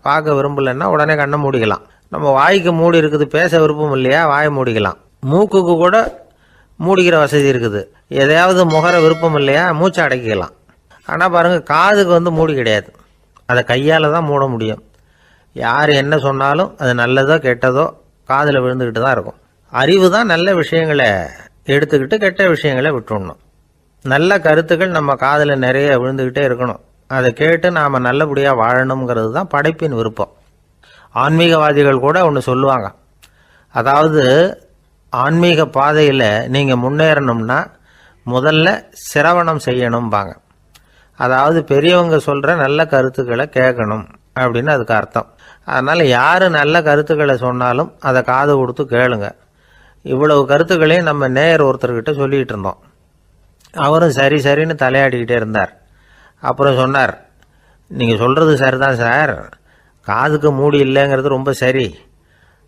பார்க்க விரும்பலைன்னா உடனே கண்ணை மூடிக்கலாம். நம்ம வாய்க்கு மூடி இருக்குது, பேச விருப்பம் இல்லையா, வாயை மூடிக்கலாம். மூக்குக்கு கூட மூடிக்கிற வசதி இருக்குது, எதையாவது முகர விருப்பம் இல்லையா, மூச்சை அடக்கிக்கலாம். ஆனால் பாருங்கள், காதுக்கு மூடி கிடையாது, அதை கையால் தான் மூட முடியும். யார் என்ன சொன்னாலும் அது நல்லதோ கெட்டதோ காதில் விழுந்துக்கிட்டு தான் இருக்கும். அறிவு தான் நல்ல விஷயங்களை எடுத்துக்கிட்டு கெட்ட விஷயங்களை விட்டுடணும். நல்ல கருத்துக்கள் நம்ம காதில் நிறைய விழுந்துக்கிட்டே இருக்கணும். அதை கேட்டு நாம் நல்லபடியாக வாழணுங்கிறது தான் படைப்பின் விருப்பம். ஆன்மீகவாதிகள் கூட ஒன்று சொல்லுவாங்க, அதாவது ஆன்மீக பாதையில் நீங்கள் முன்னேறணும்னா முதல்ல சிரவணம் செய்யணும்பாங்க. அதாவது பெரியவங்க சொல்கிற நல்ல கருத்துக்களை கேட்கணும் அப்படின்னு அதுக்கு அர்த்தம். அதனால் யார் நல்ல கருத்துக்களை சொன்னாலும் அதை காது கொடுத்து கேளுங்க. இவ்வளவு கருத்துக்களையும் நம்ம நேயர் ஒருத்தர்கிட்ட சொல்லிகிட்டு இருந்தோம். அவரும் சரி சரின்னு தலையாடிக்கிட்டே இருந்தார். அப்புறம் சொன்னார், நீங்கள் சொல்கிறது சரிதான் சார், காதுக்கு மூடி இல்லைங்கிறது ரொம்ப சரி,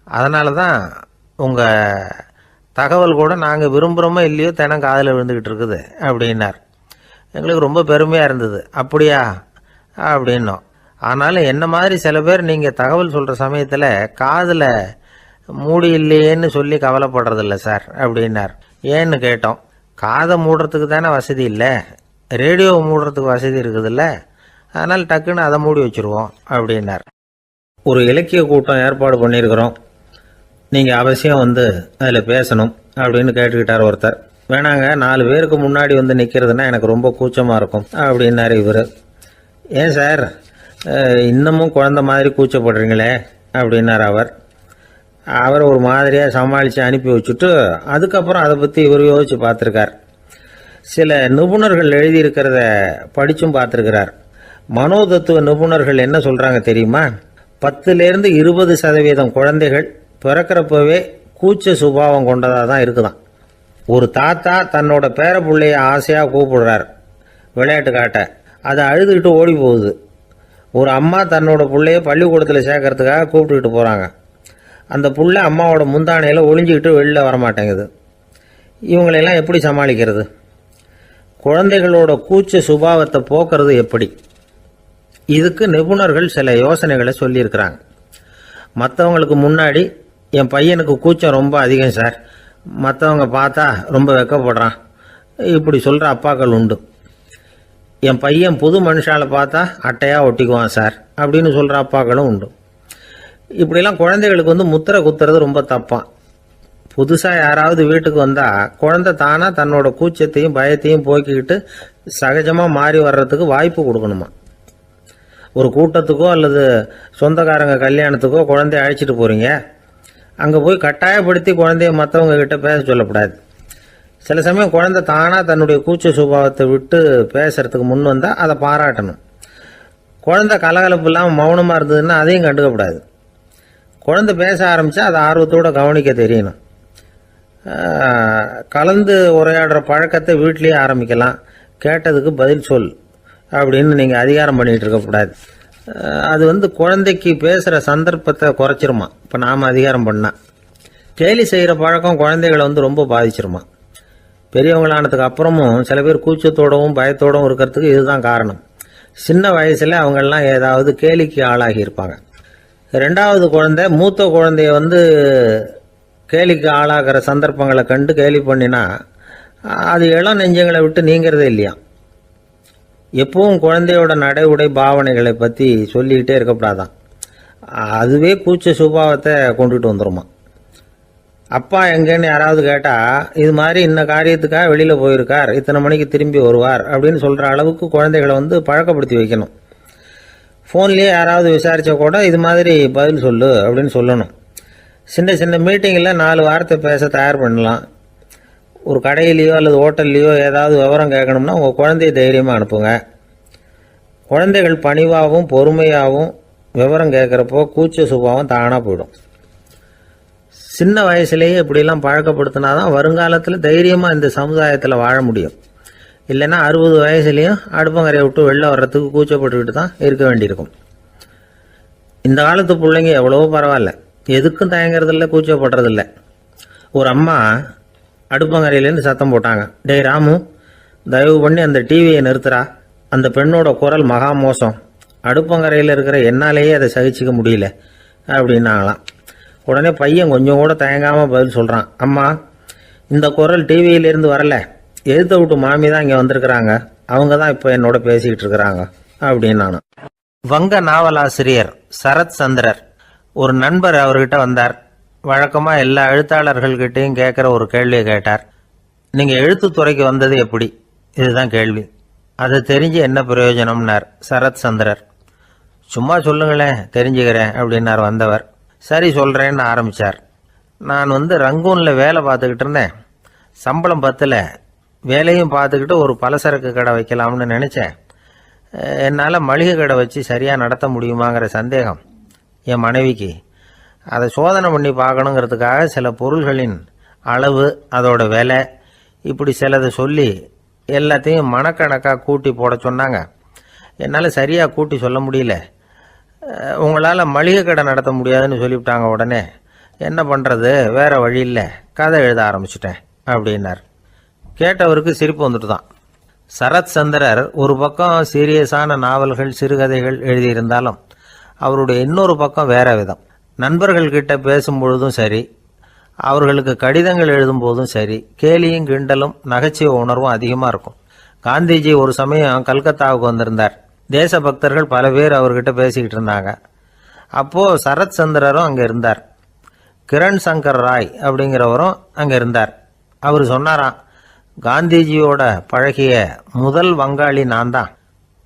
அதனால தான் உங்கள் தகவல் கூட நாங்கள் விரும்புகிறோமோ இல்லையோ தினம் காதில் விழுந்துக்கிட்டு இருக்குது அப்படின்னார். எங்களுக்கு ரொம்ப பெருமையாக இருந்தது. அப்படியா அப்படின்னோம். ஆனாலும் என்ன மாதிரி சில பேர் நீங்கள் தகவல் சொல்கிற சமயத்தில் காதில் மூடி இல்லையேன்னு சொல்லி கவலைப்படுறதில்ல சார் அப்படின்னார். ஏன்னு கேட்டோம். காதை மூடுறதுக்கு தானே வசதி இல்லை, ரேடியோவை மூடுறதுக்கு வசதி இருக்குதுல்ல, அதனால் டக்குன்னு அதை மூடி வச்சுருவோம் அப்படின்னார். ஒரு இலக்கிய கூட்டம் ஏற்பாடு பண்ணியிருக்கிறோம், நீங்கள் அவசியம் அதில் பேசணும் அப்படின்னு கேட்டுக்கிட்டார் ஒருத்தர். வேணாங்க, 4 பேருக்கு முன்னாடி நிற்கிறதுனா எனக்கு ரொம்ப கூச்சமாக இருக்கும் அப்படின்னாரு இவர். ஏன் சார் இன்னமும் குழந்தை மாதிரி கூச்சப்படுறீங்களே அப்படின்னார் அவர் ஒரு மாதிரியாக சமாளித்து அனுப்பி வச்சுட்டு அதுக்கப்புறம் அதை பற்றி இவர் யோசித்து பார்த்துருக்கார். சில நிபுணர்கள் எழுதியிருக்கிறத படித்தும் பார்த்துருக்கிறார். மனோதத்துவ நிபுணர்கள் என்ன சொல்கிறாங்க தெரியுமா? 10லேருந்து 20% குழந்தைகள் பிறக்கிறப்பவே கூச்ச சுபாவம் கொண்டதாக தான் இருக்குதான். ஒரு தாத்தா தன்னோட பேர பிள்ளைய ஆசையாக கூப்பிடுறார் விளையாட்டு காட்ட, அதை அழுதுகிட்டு ஓடி போகுது. ஒரு அம்மா தன்னோட பிள்ளைய பள்ளிக்கூடத்தில் சேர்க்கறதுக்காக கூப்பிட்டுக்கிட்டு போகிறாங்க. அந்த புள்ள அம்மாவோட முந்தானையில் ஒளிஞ்சிக்கிட்டு வெளில வரமாட்டேங்குது. இவங்களெல்லாம் எப்படி சமாளிக்கிறது? குழந்தைகளோட கூச்ச சுபாவத்தை போக்குறது எப்படி? இதுக்கு நிபுணர்கள் சில யோசனைகளை சொல்லியிருக்கிறாங்க. மற்றவங்களுக்கு முன்னாடி என் பையனுக்கு கூச்சம் ரொம்ப அதிகம் சார், மற்றவங்க பார்த்தா ரொம்ப வெக்கப்படுறான், இப்படி சொல்கிற அப்பாக்கள் உண்டு. என் பையன் புது மனுஷால பார்த்தா அட்டையாக ஒட்டிக்குவான் சார் அப்படின்னு சொல்கிற அப்பாக்களும் உண்டு. இப்படிலாம் குழந்தைகளுக்கு முத்திரை குத்துறது ரொம்ப தப்பான். புதுசாக யாராவது வீட்டுக்கு வந்தால் குழந்தை தானாக தன்னோட கூச்சத்தையும் பயத்தையும் போக்கிக்கிட்டு சகஜமாக மாறி வர்றதுக்கு வாய்ப்பு கொடுக்கணுமா. ஒரு கூட்டத்துக்கோ அல்லது சொந்தக்காரங்க கல்யாணத்துக்கோ குழந்தைய அழைச்சிட்டு போகிறீங்க, அங்கே போய் கட்டாயப்படுத்தி குழந்தைய மற்றவங்க கிட்ட பேச சொல்லக்கூடாது. சில சமயம் குழந்தை தானாக தன்னுடைய கூச்ச சுபாவத்தை விட்டு பேசுறதுக்கு முன் வந்தால் அதை பாராட்டணும். குழந்தை கலகலப்பு இல்லாமல் மௌனமாக இருந்ததுன்னா அதையும் கண்டுக்கக்கூடாது. குழந்தை பேச ஆரம்பித்தா அதை ஆர்வத்தோடு கவனிக்க தெரியணும். கலந்து உரையாடுற பழக்கத்தை வீட்லேயே ஆரம்பிக்கலாம். கேட்டதுக்கு பதில் சொல் அப்படின்னு நீங்கள் அதிகாரம் பண்ணிகிட்டு இருக்கக்கூடாது. அது குழந்தைக்கு பேசுகிற சந்தர்ப்பத்தை குறைச்சிருமா. இப்போ நாம் அதிகாரம் பண்ணால் கேலி செய்கிற பழக்கம் குழந்தைகளை ரொம்ப பாதிச்சிருமா. பெரியவங்களானதுக்கு அப்புறமும் சில பேர் கூச்சத்தோடவும் பயத்தோடவும் இருக்கிறதுக்கு இதுதான் காரணம். சின்ன வயசில் அவங்கெல்லாம் ஏதாவது கேலிக்கு ஆளாகி இருப்பாங்க. 2வது குழந்தை மூத்த குழந்தைய கேலிக்கு ஆளாகிற சந்தர்ப்பங்களை கண்டு கேலி பண்ணினா அது இளம் நெஞ்சங்களை விட்டு நீங்கிறதே இல்லையா. எப்பவும் குழந்தையோட நடை உடை பாவனைகளை பற்றி சொல்லிக்கிட்டே இருக்கக்கூடாதான். அதுவே கூச்ச சுபாவத்தை கொண்டுட்டு வந்துருமா. அப்பா எங்கேன்னு யாராவது கேட்டால் இது மாதிரி இன்ன காரியத்துக்காக வெளியில் போயிருக்கார், இத்தனை மணிக்கு திரும்பி வருவார் அப்படின்னு சொல்கிற அளவுக்கு குழந்தைகளை பழக்கப்படுத்தி வைக்கணும். ஃபோன்லேயே யாராவது விசாரித்தா கூட இது மாதிரி பதில் சொல்லு அப்படின்னு சொல்லணும். சின்ன சின்ன மீட்டிங்கில் 4 வார்த்தை பேச தயார் பண்ணலாம். ஒரு கடையிலையோ அல்லது ஹோட்டல்லையோ ஏதாவது விவரம் கேட்கணும்னா உங்கள் குழந்தைய தைரியமாக அனுப்புங்க. குழந்தைகள் பணிவாகவும் பொறுமையாகவும் விவரம் கேட்குறப்போ கூச்ச சுபாவம் தானாக போயிடும். சின்ன வயசுலேயே இப்படிலாம் பழக்கப்படுத்தினாதான் வருங்காலத்தில் தைரியமாக இந்த சமுதாயத்தில் வாழ முடியும். இல்லைன்னா 60 வயசுலேயும் அடுப்பங்கரையை விட்டு வெளில வர்றதுக்கு கூச்சப்பட்டுக்கிட்டு தான் இருக்க வேண்டியிருக்கும். இந்த காலத்து பிள்ளைங்க எவ்வளவோ பரவாயில்ல, எதுக்கும் தயங்குறதில்ல, கூச்சப்படுறதில்ல. ஒரு அம்மா அடுப்பங்கரையிலேருந்து சத்தம் போட்டாங்க, டேய் ராமு, தயவு பண்ணி அந்த டிவியை நிறுத்துறா, அந்த பெண்ணோட குரல் மகா மோசம், அடுப்பங்கரையில் இருக்கிற என்னாலேயே அதை சகிச்சிக்க முடியல அப்படின்னாங்களாம். உடனே பையன் கொஞ்சம் கூட தயங்காமல் பதில் சொல்கிறான், அம்மா, இந்த குரல் டிவியிலேருந்து வரல, எழுத்த விட்டு மாமி தான் இங்கே வந்திருக்கிறாங்க, அவங்க தான் இப்போ என்னோட பேசிக்கிட்டு இருக்கிறாங்க அப்படின்னு. வங்க நாவலாசிரியர் சரத் சந்திரர் ஒரு நண்பர் அவர்கிட்ட வந்தார். வழக்கமாக எல்லா எழுத்தாளர்கள்கிட்டையும் கேட்குற ஒரு கேள்வியை கேட்டார். நீங்கள் எழுத்துத்துறைக்கு வந்தது எப்படி? இதுதான் கேள்வி. அதை தெரிஞ்சு என்ன பிரயோஜனம்னார் சரத் சந்திரர். சும்மா சொல்லுங்களேன், தெரிஞ்சுக்கிறேன் அப்படின்னார் வந்தவர். சரி சொல்கிறேன்னு ஆரம்பித்தார். நான் ரங்கூனில் வேலை பார்த்துக்கிட்டு இருந்தேன். சம்பளம் பத்தல, வேலையும் பார்த்துக்கிட்டு ஒரு பலசரக்கு கடை வைக்கலாம்னு நினச்சேன். என்னால் மளிகை கடை வச்சு சரியாக நடத்த முடியுமாங்கிற சந்தேகம் என் மனைவிக்கு. அதை சோதனை பண்ணி பார்க்கணுங்கிறதுக்காக சில பொருள்களின் அளவு, அதோட விலை, இப்படி சிலதை சொல்லி எல்லாத்தையும் மனக்கணக்காக கூட்டி போட சொன்னாங்க. என்னால் சரியாக கூட்டி சொல்ல முடியல. உங்களால் மளிகை கடை நடத்த முடியாதுன்னு சொல்லிவிட்டாங்க. உடனே என்ன பண்ணுறது, வேறு வழி இல்லை, கதை எழுத ஆரம்பிச்சிட்டேன் அப்படின்னார். கேட்டவருக்கு சிரிப்பு வந்துட்டு தான். சரத் சந்திரர் ஒரு பக்கம் சீரியஸான நாவல்கள், சிறுகதைகள் எழுதியிருந்தாலும் அவருடைய இன்னொரு பக்கம் வேற விதம். நண்பர்கள்கிட்ட பேசும்பொழுதும் சரி, அவர்களுக்கு கடிதங்கள் எழுதும் போதும் சரி, கேலியும் கிண்டலும் நகைச்சுவை உணர்வும் அதிகமாக இருக்கும். காந்திஜி ஒரு சமயம் கல்கத்தாவுக்கு வந்திருந்தார். தேசபக்தர்கள் பல பேர் அவர்கிட்ட பேசிக்கிட்டு இருந்தாங்க. அப்போது சரத் சந்திரரும் அங்கே இருந்தார். கிரண் சங்கர் ராய் அப்படிங்கிறவரும் அங்கே இருந்தார். அவர் சொன்னாராம், காந்திஜியோட பழகிய முதல் வங்காளி நான் தான்.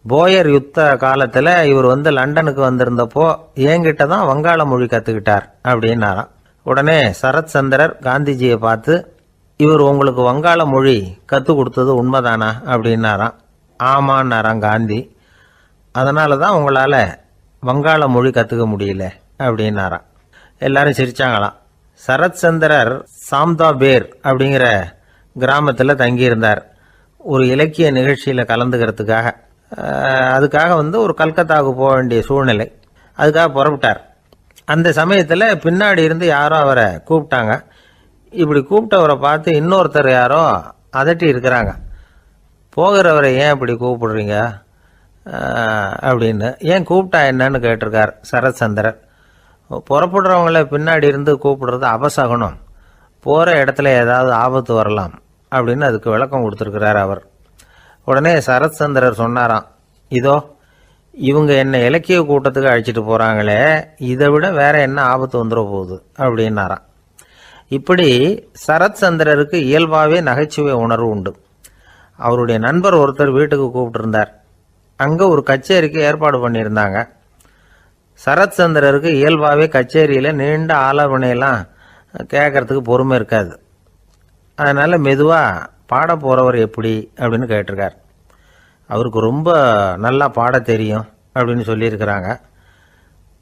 போயர் யுத்த காலத்தில் இவர் லண்டனுக்கு வந்திருந்தப்போ என்கிட்ட தான் வங்காள மொழி கற்றுக்கிட்டார் அப்படின்னாராம். உடனே சரத் சந்திரர் காந்திஜியை பார்த்து, இவர் உங்களுக்கு வங்காள மொழி கற்றுக் கொடுத்தது உண்மைதானா அப்படின்னாராம். ஆமான்னாராம் காந்தி. அதனால தான் உங்களால் வங்காள மொழி கற்றுக்க முடியல அப்படின்னாராம். எல்லாரும் சிரிச்சாங்களாம். சரத் சந்திரர் சாம்தாபேர் அப்படிங்கிற கிராமத்தில் தங்கியிருந்தார். ஒரு இலக்கிய நிகழ்ச்சியில் கலந்துக்கிறதுக்காக. அதுக்காக ஒரு கல்கத்தாவுக்கு போக வேண்டிய சூழ்நிலை. அதுக்காக புறப்பட்டார். அந்த சமயத்தில் பின்னாடி இருந்து யாரோ அவரை கூப்பிட்டாங்க. இப்படி கூப்பிட்டவரை பார்த்து இன்னொருத்தர் யாரோ அதட்டி இருக்கிறாங்க. போகிறவரை ஏன் இப்படி கூப்பிடுறீங்க அப்படின்னு. ஏன் கூப்பிட்டா என்னன்னு கேட்டிருக்கார் சரத் சந்திரர். புறப்படுறவங்கள பின்னாடி இருந்து கூப்பிடுறது அபசகுனம், போகிற இடத்துல ஏதாவது ஆபத்து வரலாம் அப்படின்னு அதுக்கு விளக்கம் கொடுத்துருக்கிறார் அவர். உடனே சரத் சந்திரர் சொன்னாராம், இதோ இவங்க என்ன இலக்கிய கூட்டத்துக்கு அழைச்சிட்டு போகிறாங்களே, இதை விட வேற என்ன ஆபத்து வந்துட போகுது அப்படின்னாராம். இப்படி சரத் சந்திரருக்கு இயல்பாகவே நகைச்சுவை உணர்வு உண்டு. அவருடைய நண்பர் ஒருத்தர் வீட்டுக்கு கூப்பிட்டுருந்தார். அங்கே ஒரு கச்சேரிக்கு ஏற்பாடு பண்ணியிருந்தாங்க. சரத் சந்திரருக்கு இயல்பாகவே கச்சேரியில் நீண்ட ஆலோசனையெல்லாம் கேட்கறதுக்கு பொறுமை இருக்காது. அதனால் மெதுவாக பாட போகிறவர் எப்படி அப்படின்னு கேட்டிருக்கார். அவருக்கு ரொம்ப நல்லா பாட தெரியும் அப்படின்னு சொல்லியிருக்கிறாங்க.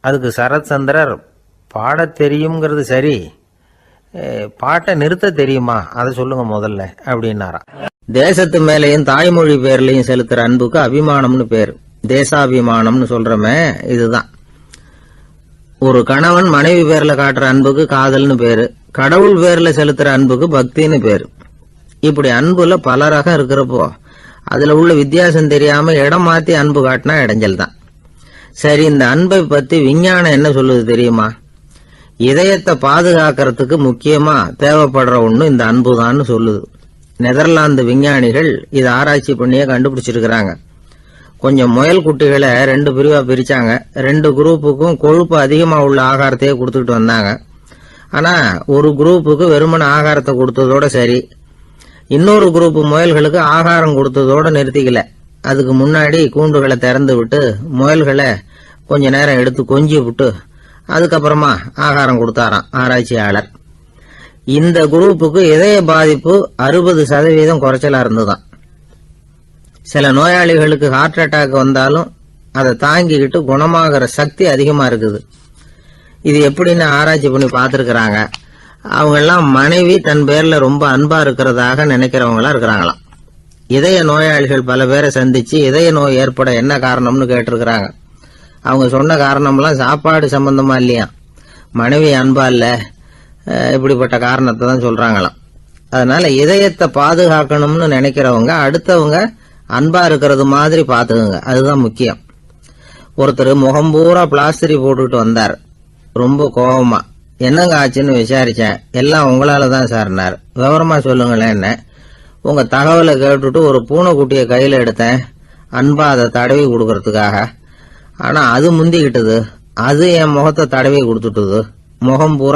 அதுக்கு சரத் சந்திரர், பாட தெரியுங்கிறது சரி, பாட்டை நிறுத்த தெரியுமா, அதை சொல்லுங்க முதல்ல அப்படின்னாராம். தேசத்து மேலையும் தாய்மொழி பேர்லையும் செலுத்துற அன்புக்கு அபிமானம்னு பேர். தேசாபிமானம்னு சொல்றமே இதுதான். ஒரு கணவன் மனைவி பேர்ல காட்டுற அன்புக்கு காதல்னு பேரு. கடவுள் பேர்ல செலுத்துற அன்புக்கு பக்தின்னு பேரு. இப்படி அன்புல பல ரகம் இருக்கிறப்போ அதுல உள்ள வித்தியாசம் தெரியாம இடம் மாத்தி அன்பு காட்டினா இடைஞ்சல் தான். சரி, இந்த அன்பை பத்தி விஞ்ஞானம் என்ன சொல்லுது தெரியுமா? இதயத்தை பாதுகாக்கிறதுக்கு முக்கியமா தேவைப்படுற ஒண்ணு இந்த அன்புதான்னு சொல்லுது. நெதர்லாந்து விஞ்ஞானிகள் இதை ஆராய்ச்சி பண்ணியே கண்டுபிடிச்சிருக்கிறாங்க. கொஞ்சம் முயல் குட்டிகளை 2 பிரிவா பிரிச்சாங்க. 2 குரூப்புக்கும் கொழுப்பு அதிகமா உள்ள ஆகாரத்தையே கொடுத்துக்கிட்டு வந்தாங்க. ஆனா ஒரு குரூப்புக்கு வெறுமன ஆகாரத்தை கொடுத்ததோட சரி, இன்னொரு குரூப் முயல்களுக்கு ஆகாரம் கொடுத்ததோட நிறுத்திக்கல. அதுக்கு முன்னாடி கூண்டுகளை திறந்து விட்டு முயல்களை கொஞ்ச நேரம் எடுத்து கொஞ்சி விட்டு அதுக்கப்புறமா ஆகாரம் கொடுத்தாராம் ஆராய்ச்சியாளர். இந்த குரூப்புக்கு இதய பாதிப்பு 60% குறைச்சலா இருந்துதான். சில நோயாளிகளுக்கு ஹார்ட் அட்டாக் வந்தாலும் அதை தாங்கிக்கிட்டு குணமாகிற சக்தி அதிகமா இருக்குது. இது எப்படின்னு ஆராய்ச்சி பண்ணி பார்த்துருக்குறாங்க. அவங்க எல்லாம் மனைவி தன் பேர்ல ரொம்ப அன்பா இருக்கிறதாக நினைக்கிறவங்களா இருக்கிறாங்களாம். இதய நோயாளிகள் பல பேரை சந்திச்சு இதய நோய் ஏற்பட என்ன காரணம்னு கேட்டிருக்கிறாங்க. அவங்க சொன்ன காரணம்லாம் சாப்பாடு சம்பந்தமா இல்லையா, மனைவி அன்பா இல்ல, இப்படிப்பட்ட காரணத்தை தான் சொல்றாங்களாம். அதனால இதயத்தை பாதுகாக்கணும்னு நினைக்கிறவங்க அடுத்தவங்க அன்பா இருக்கிறது மாதிரி பாத்துக்குங்க, அதுதான் முக்கியம். ஒருத்தர் முகம் பூரா பிளாஸ்டரி போட்டுட்டு வந்தார், ரொம்ப கோபமா. என்னங்க ஆச்சுன்னு விசாரிச்சேன். எல்லாம் உங்களால தான் சார்னார். விவரமா சொல்லுங்களேன். என்ன உங்க தகவலை கேட்டுட்டு ஒரு பூனைக்குட்டியை கையில எடுத்தேன், அன்பா அதை தடவி கொடுக்கறதுக்காக. ஆனா அது முந்திக்கிட்டது, அது என் முகத்தை தடவி கொடுத்துட்டுது. முகம் பூரா